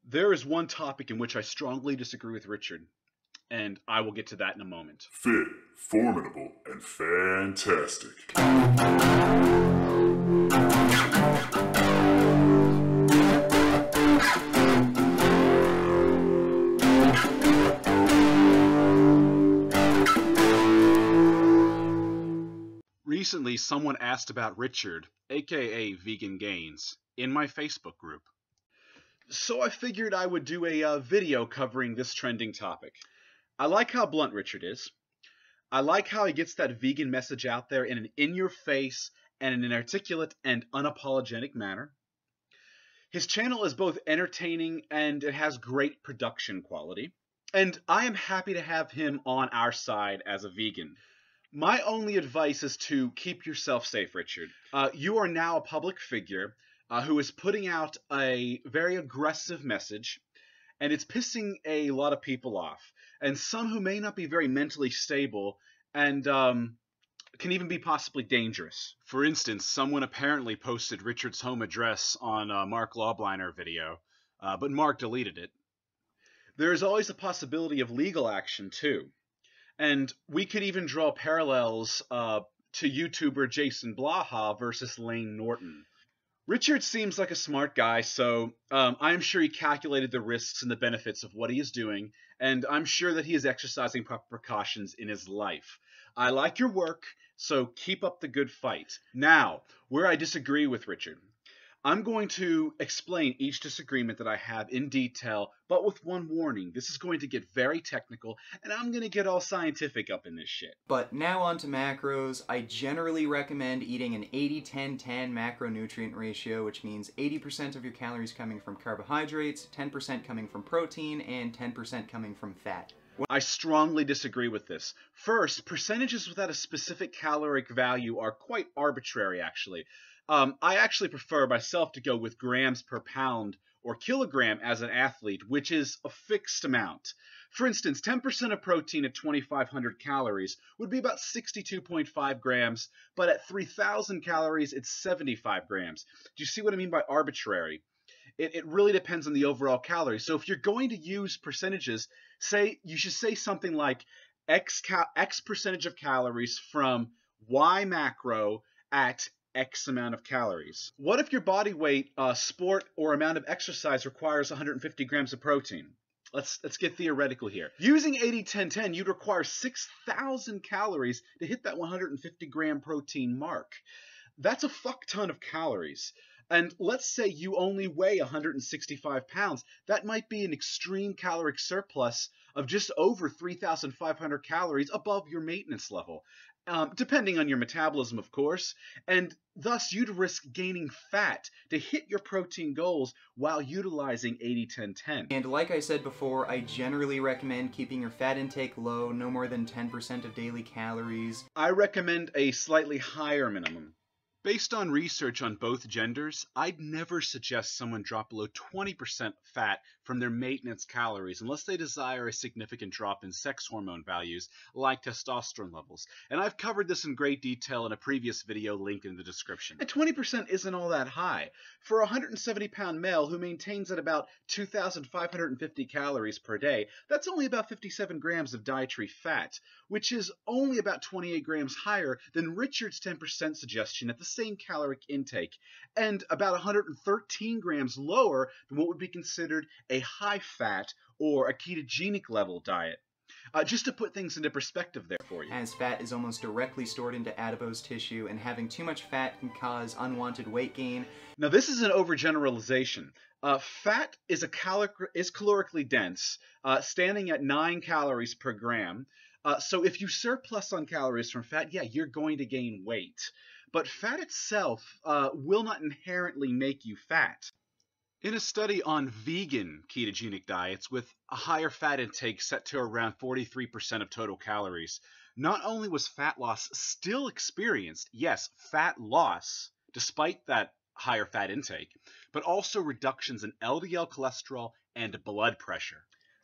There is one topic in which I strongly disagree with Richard, and I will get to that in a moment. Fit, formidable, and fantastic. Recently, someone asked about Richard, aka Vegan Gains, in my Facebook group. So I figured I would do a video covering this trending topic. I like how blunt Richard is. I like how he gets that vegan message out there in an in-your-face and in an articulate and unapologetic manner. His channel is both entertaining and it has great production quality. And I am happy to have him on our side as a vegan. My only advice is to keep yourself safe, Richard. You are now a public figure who is putting out a very aggressive message, and it's pissing a lot of people off, and some who may not be very mentally stable and can even be possibly dangerous. For instance, someone apparently posted Richard's home address on a Mark Laubliner video, but Mark deleted it. There is always a possibility of legal action, too. And we could even draw parallels to YouTuber Jason Blaha versus Lane Norton. Richard seems like a smart guy, so I'm sure he calculated the risks and the benefits of what he is doing, and I'm sure that he is exercising proper precautions in his life. I like your work, so keep up the good fight. Now, where I disagree with Richard. I'm going to explain each disagreement that I have in detail, but with one warning. This is going to get very technical, and I'm going to get all scientific up in this shit. But now on to macros. I generally recommend eating an 80-10-10 macronutrient ratio, which means 80% of your calories coming from carbohydrates, 10% coming from protein, and 10% coming from fat. I strongly disagree with this. First, percentages without a specific caloric value are quite arbitrary, actually. I actually prefer myself to go with grams per pound or kilogram as an athlete, which is a fixed amount. For instance, 10% of protein at 2,500 calories would be about 62.5 grams, but at 3,000 calories, it's 75 grams. Do you see what I mean by arbitrary? It really depends on the overall calories. So if you're going to use percentages, you should say something like X percentage of calories from Y macro at X amount of calories. What if your body weight, sport, or amount of exercise requires 150 grams of protein? Let's get theoretical here. Using 80-10-10, you'd require 6,000 calories to hit that 150 gram protein mark. That's a fuck ton of calories. And let's say you only weigh 165 pounds. That might be an extreme caloric surplus of just over 3,500 calories above your maintenance level. Depending on your metabolism, of course, and thus you'd risk gaining fat to hit your protein goals while utilizing 80-10-10. And like I said before, I generally recommend keeping your fat intake low, no more than 10% of daily calories. I recommend a slightly higher minimum. Based on research on both genders, I'd never suggest someone drop below 20% fat from their maintenance calories unless they desire a significant drop in sex hormone values like testosterone levels. And I've covered this in great detail in a previous video linked in the description. And 20% isn't all that high. For a 170-pound male who maintains at about 2,550 calories per day, that's only about 57 grams of dietary fat, which is only about 28 grams higher than Richard's 10% suggestion at the same caloric intake, and about 113 grams lower than what would be considered a high-fat or a ketogenic level diet. Just to put things into perspective there for you. As fat is almost directly stored into adipose tissue, and having too much fat can cause unwanted weight gain. Now this is an overgeneralization. Fat is calorically dense, standing at 9 calories per gram. So if you surplus on calories from fat, yeah, you're going to gain weight. But fat itself will not inherently make you fat. In a study on vegan ketogenic diets with a higher fat intake set to around 43% of total calories, not only was fat loss still experienced, yes, fat loss, despite that higher fat intake, but also reductions in LDL cholesterol and blood pressure.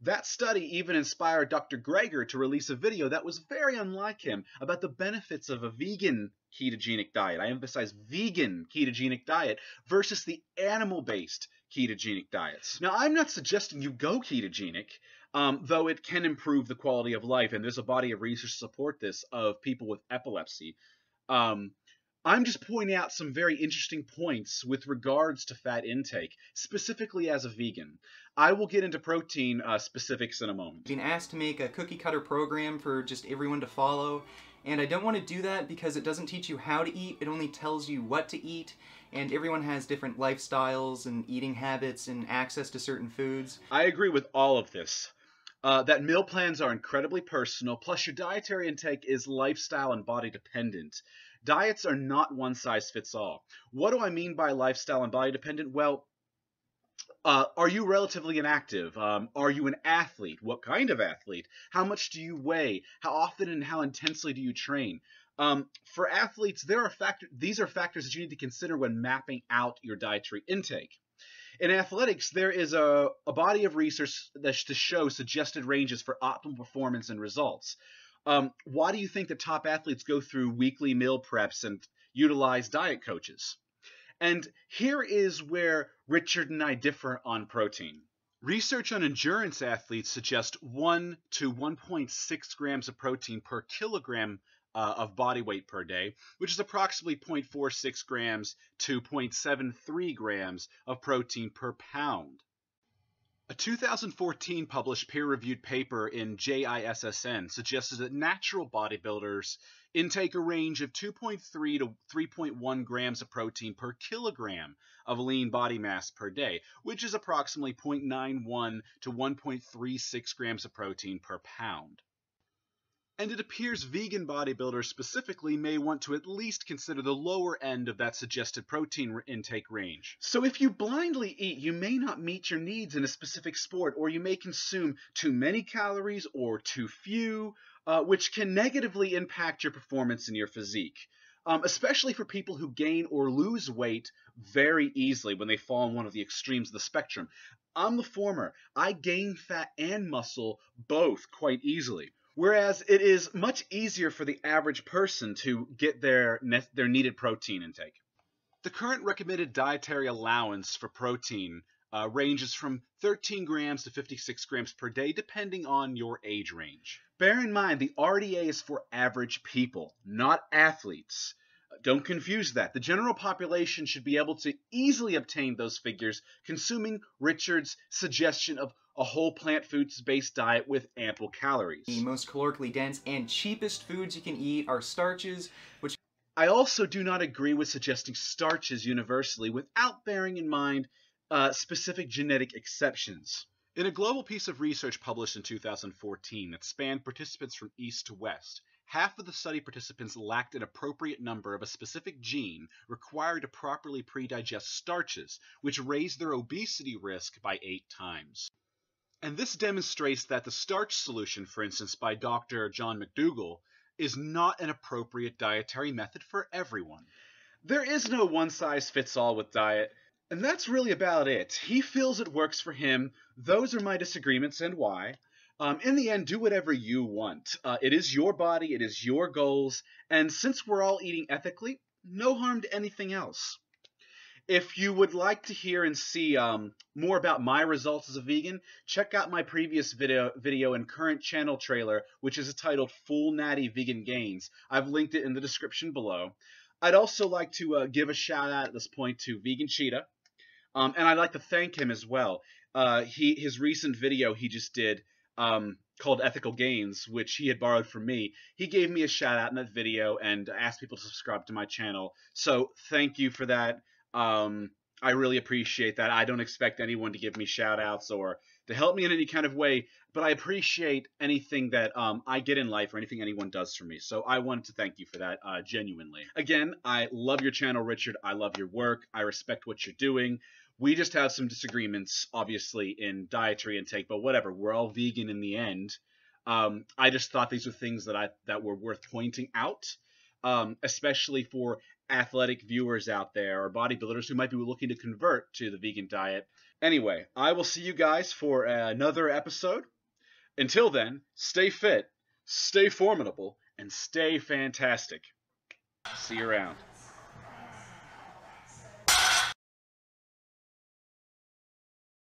That study even inspired Dr. Greger to release a video that was very unlike him about the benefits of a vegan ketogenic diet. I emphasize vegan ketogenic diet versus the animal-based ketogenic diets. Now, I'm not suggesting you go ketogenic, though it can improve the quality of life, and there's a body of research to support this of people with epilepsy. I'm just pointing out some very interesting points with regards to fat intake, specifically as a vegan. I will get into protein specifics in a moment. Being asked to make a cookie cutter program for just everyone to follow, and I don't want to do that because it doesn't teach you how to eat, it only tells you what to eat, and everyone has different lifestyles and eating habits and access to certain foods. I agree with all of this. That meal plans are incredibly personal, plus your dietary intake is lifestyle and body dependent. Diets are not one size fits all. What do I mean by lifestyle and body dependent? Well, are you relatively inactive? Are you an athlete? What kind of athlete? How much do you weigh? How often and how intensely do you train? For athletes, these are factors that you need to consider when mapping out your dietary intake. In athletics, there is a body of research that to show suggested ranges for optimal performance and results. Why do you think that top athletes go through weekly meal preps and utilize diet coaches? And here is where Richard and I differ on protein. Research on endurance athletes suggests 1 to 1.6 grams of protein per kilogram of body weight per day, which is approximately 0.46 grams to 0.73 grams of protein per pound. A 2014 published peer-reviewed paper in JISSN suggested that natural bodybuilders intake a range of 2.3 to 3.1 grams of protein per kilogram of lean body mass per day, which is approximately 0.91 to 1.36 grams of protein per pound. And it appears vegan bodybuilders specifically may want to at least consider the lower end of that suggested protein intake range. So if you blindly eat, you may not meet your needs in a specific sport, or you may consume too many calories or too few, which can negatively impact your performance and your physique, especially for people who gain or lose weight very easily when they fall on one of the extremes of the spectrum. I'm the former. I gain fat and muscle both quite easily. Whereas it is much easier for the average person to get their needed protein intake. The current recommended dietary allowance for protein ranges from 13 grams to 56 grams per day, depending on your age range. Bear in mind, the RDA is for average people, not athletes. Don't confuse that. The general population should be able to easily obtain those figures, consuming Richard's suggestion of a whole plant foods-based diet with ample calories. The most calorically dense and cheapest foods you can eat are starches, which... I also do not agree with suggesting starches universally without bearing in mind specific genetic exceptions. In a global piece of research published in 2014 that spanned participants from east to west, half of the study participants lacked an appropriate number of a specific gene required to properly pre-digest starches, which raised their obesity risk by 8 times. And this demonstrates that the starch solution, for instance, by Dr. John McDougall, is not an appropriate dietary method for everyone. There is no one-size-fits-all with diet, and that's really about it. He feels it works for him. Those are my disagreements and why. In the end, do whatever you want. It is your body, it is your goals, and since we're all eating ethically, no harm to anything else. If you would like to hear and see more about my results as a vegan, check out my previous video and current channel trailer, which is titled Full Natty Vegan Gains. I've linked it in the description below. I'd also like to give a shout out at this point to Vegan Cheetah, and I'd like to thank him as well. His recent video he just did called Ethical Gains, which he had borrowed from me. He gave me a shout out in that video and asked people to subscribe to my channel. So thank you for that. I really appreciate that. I don't expect anyone to give me shout outs or to help me in any kind of way, but I appreciate anything that I get in life or anything anyone does for me. So I wanted to thank you for that, genuinely. Again, I love your channel, Richard. I love your work. I respect what you're doing. We just have some disagreements, obviously, in dietary intake, but whatever. We're all vegan in the end. I just thought these were things that were worth pointing out, especially for athletic viewers out there or bodybuilders who might be looking to convert to the vegan diet. Anyway, I will see you guys for another episode. Until then, stay fit, stay formidable, and stay fantastic. See you around.